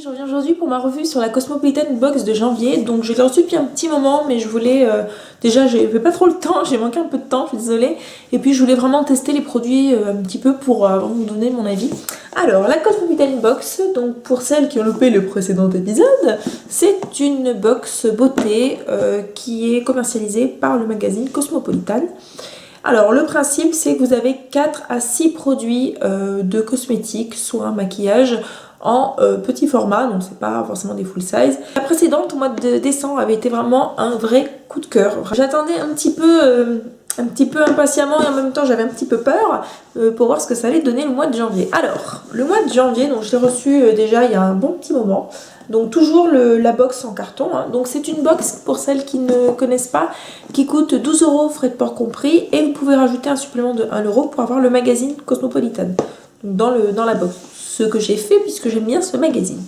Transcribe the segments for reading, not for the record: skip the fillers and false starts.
Je reviens aujourd'hui pour ma revue sur la Cosmopolitan Box de janvier. Donc je l'ai reçue depuis un petit moment, mais je voulais... déjà, j'avais pas trop le temps, j'ai manqué un peu de temps, je suis désolée. Et puis je voulais vraiment tester les produits un petit peu pour vous donner mon avis. Alors, la Cosmopolitan Box, donc pour celles qui ont loupé le précédent épisode, c'est une box beauté qui est commercialisée par le magazine Cosmopolitan. Alors le principe c'est que vous avez 4 à 6 produits de cosmétiques, soins, maquillage en petit format, donc c'est pas forcément des full size. La précédente au mois de décembre avait été vraiment un vrai coup de cœur. J'attendais un petit peu impatiemment et en même temps j'avais un petit peu peur pour voir ce que ça allait donner le mois de janvier. Alors le mois de janvier, donc je l'ai reçu déjà il y a un bon petit moment. Donc toujours la box en carton, hein. Donc c'est une box pour celles qui ne connaissent pas, qui coûte 12 € frais de port compris, et vous pouvez rajouter un supplément de 1 € pour avoir le magazine Cosmopolitan dans la box. Ce que j'ai fait puisque j'aime bien ce magazine.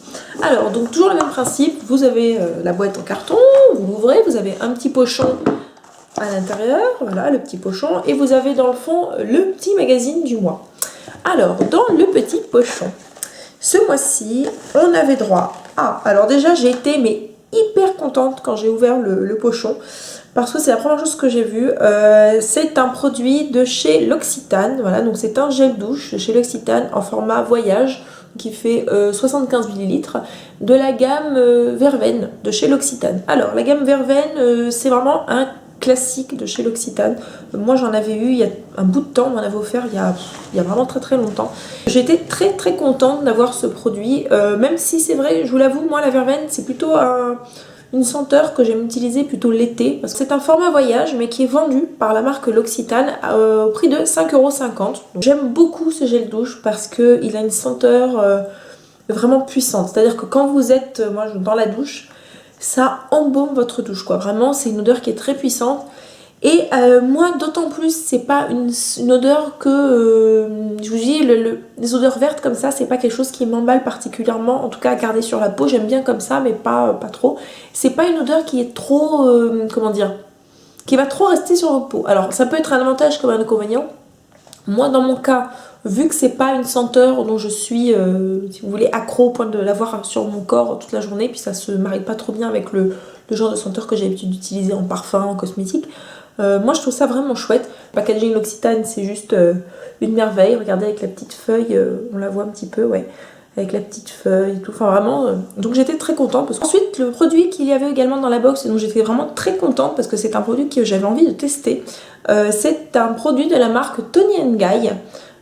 Alors donc toujours le même principe, vous avez la boîte en carton, vous l'ouvrez, vous avez un petit pochon à l'intérieur, voilà le petit pochon, et vous avez dans le fond le petit magazine du mois. Alors dans le petit pochon, ce mois-ci, on avait droit à... Alors déjà, j'ai été hyper contente quand j'ai ouvert le pochon, parce que c'est la première chose que j'ai vue. C'est un produit de chez L'Occitane, voilà, donc c'est un gel douche de chez L'Occitane en format voyage, qui fait 75 ml, de la gamme Verveine de chez L'Occitane. Alors, la gamme Verveine, c'est vraiment un classique de chez L'Occitane. Moi j'en avais eu il y a un bout de temps, on m'en avait offert il y a vraiment très longtemps. J'étais très contente d'avoir ce produit, même si c'est vrai, je vous l'avoue, moi la verveine c'est plutôt une senteur que j'aime utiliser plutôt l'été, parce que c'est un format voyage mais qui est vendu par la marque L'Occitane au prix de 5,50 €. J'aime beaucoup ce gel douche parce qu'il a une senteur vraiment puissante, c'est-à-dire que quand vous êtes dans la douche, ça embaume votre douche, quoi. Vraiment, c'est une odeur qui est très puissante. Et moi, d'autant plus, c'est pas une odeur que... je vous dis, les odeurs vertes comme ça, c'est pas quelque chose qui m'emballe particulièrement. En tout cas, à garder sur la peau, j'aime bien comme ça, mais pas trop. C'est pas une odeur qui est trop... comment dire, qui va trop rester sur votre peau. Alors, ça peut être un avantage comme un inconvénient. Moi, dans mon cas, vu que c'est pas une senteur dont je suis, si vous voulez, accro au point de l'avoir sur mon corps toute la journée, puis ça se marie pas trop bien avec le genre de senteur que j'ai l'habitude d'utiliser en parfum, en cosmétique, moi je trouve ça vraiment chouette. Le packaging L'Occitane, c'est juste une merveille. Regardez avec la petite feuille, on la voit un petit peu, ouais, avec la petite feuille et tout, enfin vraiment, donc j'étais très contente. Parce qu'ensuite, le produit qu'il y avait également dans la box, et dont j'étais vraiment très contente parce que c'est un produit que j'avais envie de tester, c'est un produit de la marque Toni & Guy,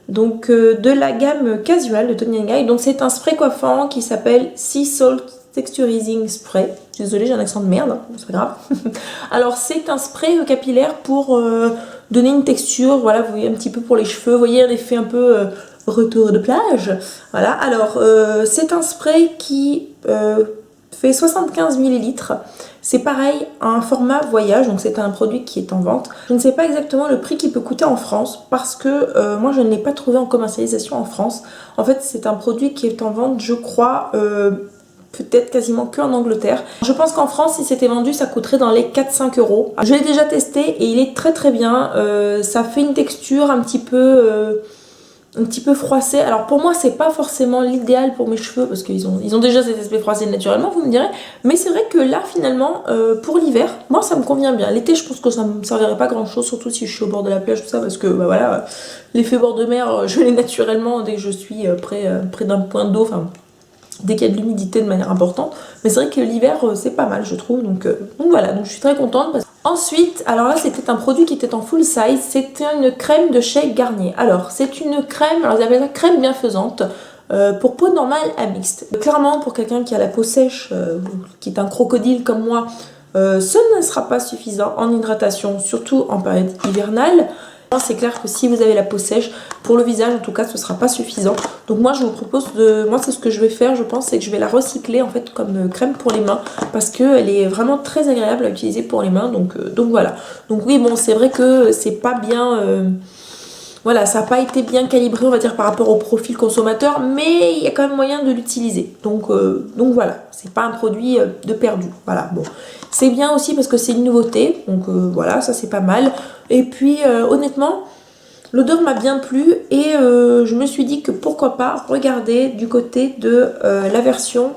donc de la gamme casual de Toni & Guy. Donc c'est un spray coiffant qui s'appelle Sea Salt Texturizing Spray. Désolée, j'ai un accent de merde, hein, c'est pas grave. Alors c'est un spray capillaire pour donner une texture, voilà, vous voyez, un petit peu pour les cheveux, vous voyez un effet un peu retour de plage. Voilà, alors c'est un spray qui fait 75 ml. C'est pareil, un format voyage, donc c'est un produit qui est en vente. Je ne sais pas exactement le prix qu'il peut coûter en France, parce que moi je ne l'ai pas trouvé en commercialisation en France. En fait, c'est un produit qui est en vente, je crois, peut-être quasiment que en Angleterre. Je pense qu'en France, si c'était vendu, ça coûterait dans les 4-5 €. Je l'ai déjà testé et il est très bien. Ça fait une texture un petit peu froissée. Alors pour moi, c'est pas forcément l'idéal pour mes cheveux, parce qu'ils ont déjà cet aspect froissé naturellement, vous me direz. Mais c'est vrai que là, finalement, pour l'hiver, moi ça me convient bien. L'été, je pense que ça me servirait pas grand chose, surtout si je suis au bord de la plage, tout ça, parce que bah voilà, l'effet bord de mer, je l'ai naturellement dès que je suis près d'un point d'eau, enfin dès qu'il y a de l'humidité de manière importante. Mais c'est vrai que l'hiver, c'est pas mal, je trouve. Donc voilà, donc je suis très contente. Ensuite, alors là, c'était un produit qui était en full size. C'était une crème de chez Garnier. Alors, c'est une crème, alors ils appellent ça crème bienfaisante, pour peau normale à mixte. Clairement, pour quelqu'un qui a la peau sèche, qui est un crocodile comme moi, ce ne sera pas suffisant en hydratation, surtout en période hivernale. C'est clair que si vous avez la peau sèche, pour le visage en tout cas, ce ne sera pas suffisant. Donc moi je vous propose moi c'est ce que je vais faire, je pense, c'est que je vais la recycler en fait comme crème pour les mains, parce qu'elle est vraiment très agréable à utiliser pour les mains, donc voilà. Donc oui, bon, c'est vrai que c'est pas bien... voilà, ça n'a pas été bien calibré, on va dire, par rapport au profil consommateur, mais il y a quand même moyen de l'utiliser. Donc voilà, c'est pas un produit de perdu. Voilà, bon. C'est bien aussi parce que c'est une nouveauté, donc voilà, ça c'est pas mal. Et puis honnêtement, l'odeur m'a bien plu et je me suis dit que pourquoi pas regarder du côté de la version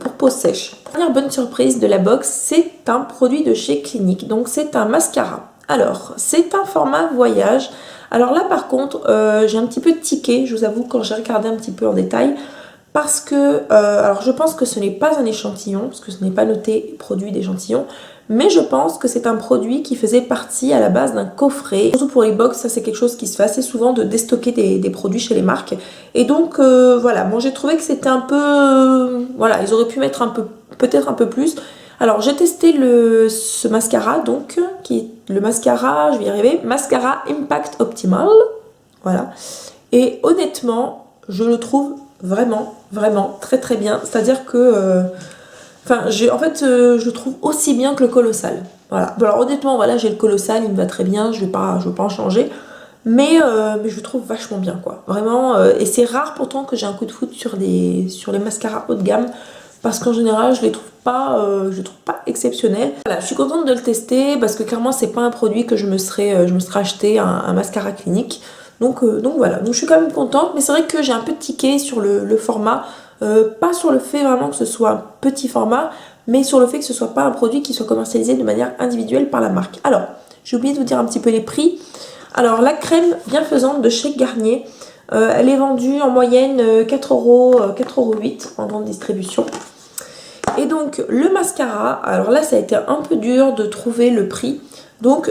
pour peau sèche. Première bonne surprise de la box, c'est un produit de chez Clinique, donc c'est un mascara. Alors, c'est un format voyage. Alors là par contre, j'ai un petit peu tiqué, je vous avoue, quand j'ai regardé un petit peu en détail, parce que, alors je pense que ce n'est pas un échantillon, parce que ce n'est pas noté produit d'échantillon, mais je pense que c'est un produit qui faisait partie à la base d'un coffret. Surtout pour les box, ça c'est quelque chose qui se fait assez souvent, de déstocker des produits chez les marques. Et donc voilà, bon j'ai trouvé que c'était un peu, voilà, ils auraient pu mettre un peu, peut-être un peu plus. Alors j'ai testé ce mascara, donc, qui est le mascara, je vais y arriver, Mascara Impact Optimal, voilà. Et honnêtement, je le trouve vraiment, vraiment très très bien. C'est-à-dire que, je le trouve aussi bien que le Colossal. Voilà. Bon, alors honnêtement, voilà, j'ai le Colossal, il me va très bien, je vais pas en changer. Mais je le trouve vachement bien, quoi. Vraiment, et c'est rare pourtant que j'ai un coup de foudre sur les mascaras haut de gamme. Parce qu'en général, je les trouve pas exceptionnels. Voilà, je suis contente de le tester parce que clairement, c'est pas un produit que je me serais acheté, un mascara Clinique. Donc voilà, donc je suis quand même contente, mais c'est vrai que j'ai un peu tiqué sur le format, pas sur le fait vraiment que ce soit un petit format, mais sur le fait que ce soit pas un produit qui soit commercialisé de manière individuelle par la marque. Alors, j'ai oublié de vous dire un petit peu les prix. Alors, la crème bienfaisante de chez Garnier, elle est vendue en moyenne 4,08 € en grande distribution. Et donc, le mascara, alors là, ça a été un peu dur de trouver le prix. Donc,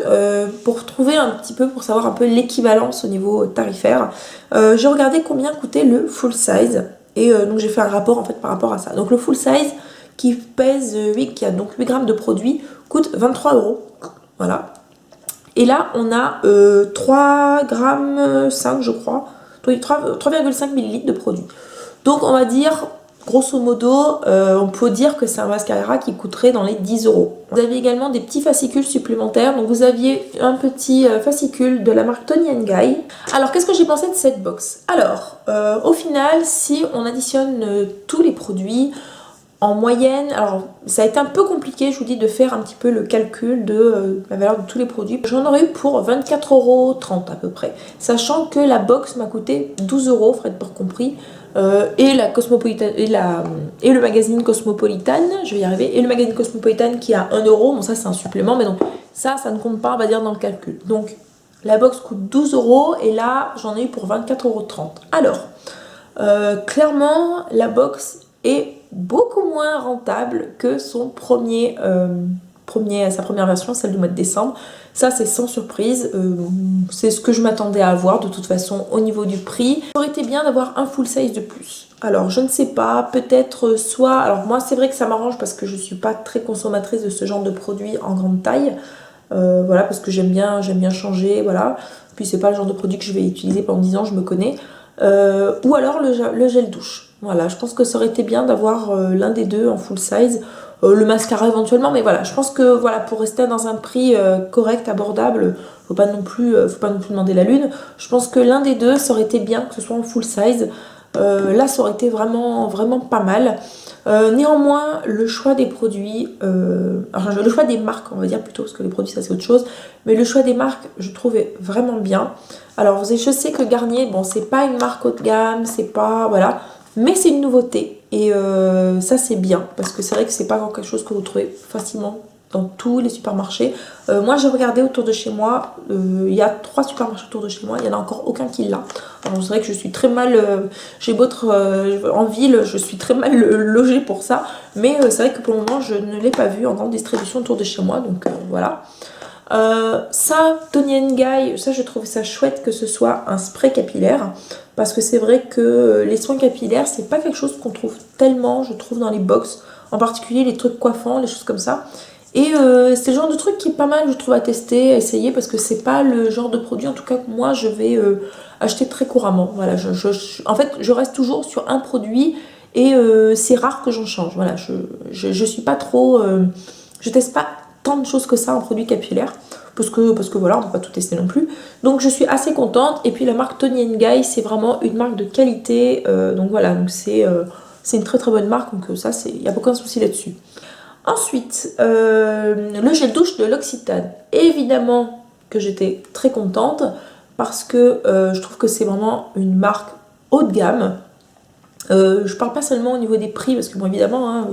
pour trouver un petit peu, pour savoir un peu l'équivalence au niveau tarifaire, j'ai regardé combien coûtait le full size. Et donc, j'ai fait un rapport en fait par rapport à ça. Donc, le full size qui pèse 8 grammes de produit coûte 23 €. Voilà. Et là, on a 3,5 grammes, je crois. 3,5 ml de produit. Donc, on va dire, grosso modo, on peut dire que c'est un mascara qui coûterait dans les 10 €. Vous avez également des petits fascicules supplémentaires. Donc, vous aviez un petit fascicule de la marque Toni & Guy. Alors, qu'est-ce que j'ai pensé de cette box? Alors, au final, si on additionne tous les produits, en moyenne, alors ça a été un peu compliqué, je vous dis, de faire un petit peu le calcul de la valeur de tous les produits. J'en aurais eu pour 24,30 € à peu près, sachant que la box m'a coûté 12 €, frais de port compris, et la Cosmopolitan et le magazine Cosmopolitan, je vais y arriver, et le magazine Cosmopolitan qui a 1 €, bon ça c'est un supplément, mais donc ça ne compte pas, on va dire, dans le calcul. Donc la box coûte 12 € et là j'en ai eu pour 24,30 €. Alors, clairement, la box est beaucoup moins rentable que son sa première version, celle du mois de décembre. Ça, c'est sans surprise. C'est ce que je m'attendais à avoir de toute façon au niveau du prix. Ça aurait été bien d'avoir un full size de plus. Alors, je ne sais pas, peut-être soit... Alors, moi, c'est vrai que ça m'arrange parce que je ne suis pas très consommatrice de ce genre de produits en grande taille. Voilà, parce que j'aime bien changer, voilà. Puis, c'est pas le genre de produit que je vais utiliser pendant 10 ans, je me connais. Ou alors le gel douche. Voilà, je pense que ça aurait été bien d'avoir l'un des deux en full size, le mascara éventuellement, mais voilà, je pense que voilà, pour rester dans un prix correct, abordable, faut pas non plus demander la lune. Je pense que l'un des deux, ça aurait été bien que ce soit en full size. Là, ça aurait été vraiment, vraiment pas mal. Néanmoins, le choix des produits, le choix des marques, on va dire plutôt, parce que les produits ça c'est autre chose, mais le choix des marques, je trouvais vraiment bien. Alors, je sais que Garnier, bon, c'est pas une marque haut de gamme, c'est pas, voilà, mais c'est une nouveauté et ça c'est bien parce que c'est vrai que c'est pas quelque chose que vous trouvez facilement dans tous les supermarchés. Moi j'ai regardé autour de chez moi, il y a 3 supermarchés autour de chez moi, il n'y en a encore aucun qui l'a. Alors c'est vrai que je suis très mal, j'ai beau être en ville, je suis très mal logée pour ça, mais c'est vrai que pour le moment je ne l'ai pas vu en grande distribution autour de chez moi, donc voilà. Ça, Toni & Guy, ça je trouve ça chouette que ce soit un spray capillaire parce que c'est vrai que les soins capillaires c'est pas quelque chose qu'on trouve tellement, je trouve, dans les box, en particulier les trucs coiffants, les choses comme ça. Et c'est le genre de truc qui est pas mal, je trouve, à tester, à essayer, parce que c'est pas le genre de produit en tout cas que moi je vais acheter très couramment. Voilà, en fait je reste toujours sur un produit et c'est rare que j'en change. Voilà, je suis pas trop, je teste pas tant de choses que ça en produits capillaires parce que voilà, on ne peut pas tout tester non plus, donc je suis assez contente. Et puis la marque Toni & Guy, c'est vraiment une marque de qualité, donc voilà, donc c'est une très très bonne marque, donc ça, il n'y a aucun souci là-dessus. Ensuite, le gel douche de L'Occitane, évidemment que j'étais très contente parce que je trouve que c'est vraiment une marque haut de gamme. Je parle pas seulement au niveau des prix, parce que bon évidemment, hein,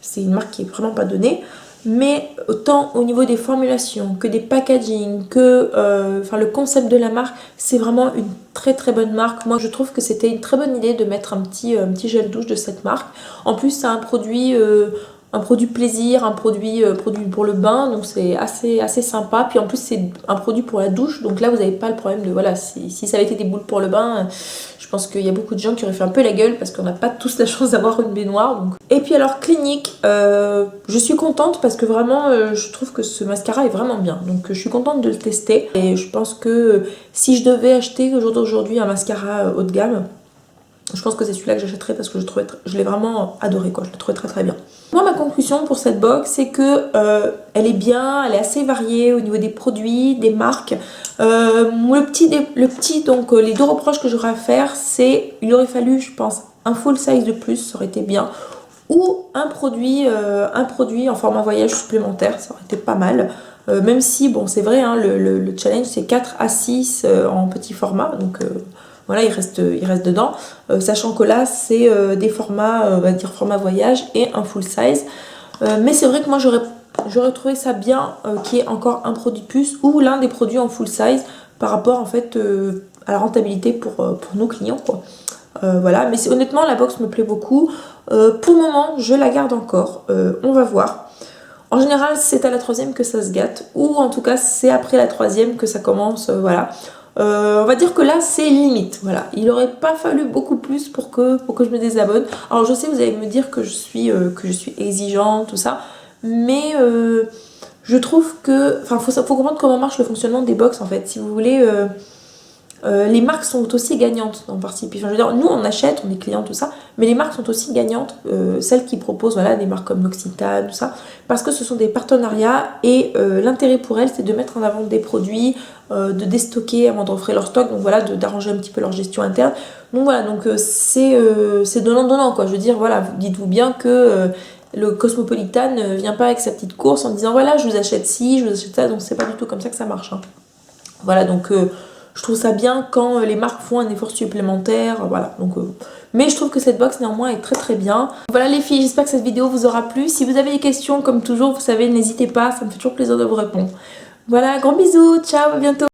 c'est une marque qui est vraiment pas donnée, mais autant au niveau des formulations, que des packaging, que le concept de la marque, c'est vraiment une très très bonne marque. Moi je trouve que c'était une très bonne idée de mettre un petit gel douche de cette marque. En plus c'est un produit plaisir, un produit pour le bain, donc c'est assez sympa. Puis en plus c'est un produit pour la douche, donc là vous n'avez pas le problème de, voilà, si ça avait été des boules pour le bain, je pense qu'il y a beaucoup de gens qui auraient fait un peu la gueule parce qu'on n'a pas tous la chance d'avoir une baignoire. Donc. Et puis alors Clinique, je suis contente parce que vraiment je trouve que ce mascara est vraiment bien. Donc je suis contente de le tester. Et je pense que si je devais acheter au jour d'aujourd'hui un mascara haut de gamme, je pense que c'est celui-là que j'achèterais parce que je l'ai vraiment adoré, quoi. Je l'ai trouvé très très bien. Moi, ma conclusion pour cette box, c'est que elle est bien, elle est assez variée au niveau des produits, des marques. Donc les deux reproches que j'aurais à faire, c'est il aurait fallu, je pense, un full size de plus, ça aurait été bien, ou un produit en format voyage supplémentaire, ça aurait été pas mal. Même si, bon, c'est vrai, hein, le challenge c'est 4 à 6 en petit format, donc voilà, il reste dedans, sachant que là c'est des formats, on va dire format voyage et un full size. Mais c'est vrai que moi j'aurais trouvé ça bien qu'il y ait encore un produit plus ou l'un des produits en full size par rapport en fait à la rentabilité pour nos clients, quoi. Voilà, mais honnêtement la box me plaît beaucoup. Pour le moment je la garde encore, on va voir. En général c'est à la troisième que ça se gâte, ou en tout cas c'est après la troisième que ça commence, voilà. On va dire que là c'est limite, voilà. Il aurait pas fallu beaucoup plus pour que je me désabonne. Alors je sais, vous allez me dire que je suis exigeante, tout ça, mais je trouve que, enfin, faut comprendre comment marche le fonctionnement des box en fait. Si vous voulez, les marques sont aussi gagnantes en partie. Puis, enfin, je veux dire, nous on achète, on est clients, tout ça, mais les marques sont aussi gagnantes, celles qui proposent, voilà, des marques comme L'Occitane, tout ça, parce que ce sont des partenariats et l'intérêt pour elles c'est de mettre en avant des produits, de déstocker avant de offrir leur stock, donc voilà, d'arranger un petit peu leur gestion interne. Donc voilà, donc c'est donnant-donnant, quoi. Je veux dire, voilà, dites-vous bien que le Cosmopolitan ne vient pas avec sa petite course en disant voilà, je vous achète ci, je vous achète ça, donc c'est pas du tout comme ça que ça marche, hein. Voilà, donc je trouve ça bien quand les marques font un effort supplémentaire, voilà. Donc, mais je trouve que cette box néanmoins est très très bien. Voilà les filles, j'espère que cette vidéo vous aura plu. Si vous avez des questions, comme toujours, vous savez, n'hésitez pas, ça me fait toujours plaisir de vous répondre. Voilà, gros bisous, ciao, à bientôt.